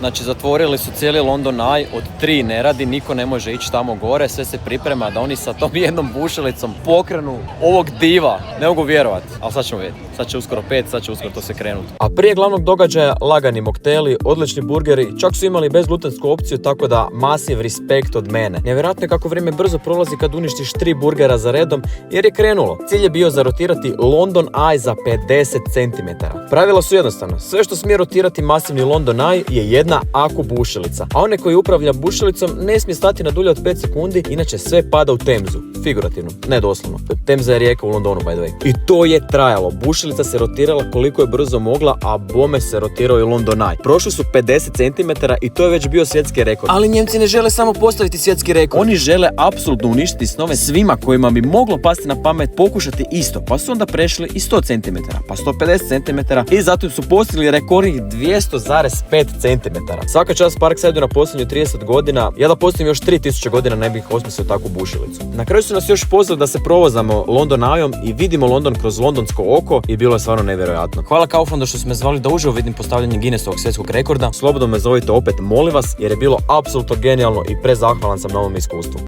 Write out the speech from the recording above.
Znači zatvorili su cijeli London Eye, od 3 ne radi, niko ne može ići tamo gore, sve se priprema da oni sa tom jednom bušilicom pokrenu ovog diva. Ne mogu vjerovati, ali sad ćemo vidjeti. Sad će uskoro 5, sad će uskoro to se krenuti. A prije glavnog događaja lagani mokteli, odlični burgeri, čak su imali bezglutensku opciju, tako da masiv respekt od mene. Nevjerojatno je kako vrijeme brzo prolazi kad uništiš 3 burgera za redom, jer je krenulo. Cilj je bio zarotirati London Eye za 50 cm. Pravila su jednostavno. Sve što smije rotirati masivni London Eye je jedna aku bušilica. A onaj koji upravlja bušilicom ne smije stati na dulje od 5 sekundi, inače sve pada u Temzu. Figurativno, ne doslovno. Temza je rijeka u Londonu, by the way. I to je trajalo. Bušilica se rotirala koliko je brzo mogla, a bome se rotirao i London Eye. Prošli su 50 cm i to je već bio svjetski rekord. Ali Njemci ne žele samo postaviti svjetski rekord. Oni žele apsolutno uništiti snove svima kojima bi moglo pasti na pamet pokušati isto. Pa su onda prešli i 100 cm, pa 150 cm i zato su postigli rekordnih 200,5 cm. Svaka čast Parkside na posljednju 30 godina. Ja da postavim još 3000 godina ne bih osmislio takvu bušilicu. Na kraju su nas još pozvali da se provozamo London Eye-om i vidimo London kroz londonsko oko i bilo je stvarno nevjerojatno. Hvala Kauflandu što su me zvali da uživo vidim postavljanje Guinnessovog svjetskog rekorda. Slobodno me zovite opet, molim vas, jer je bilo apsolutno genijalno i prezahvalan sam na ovom iskustvu.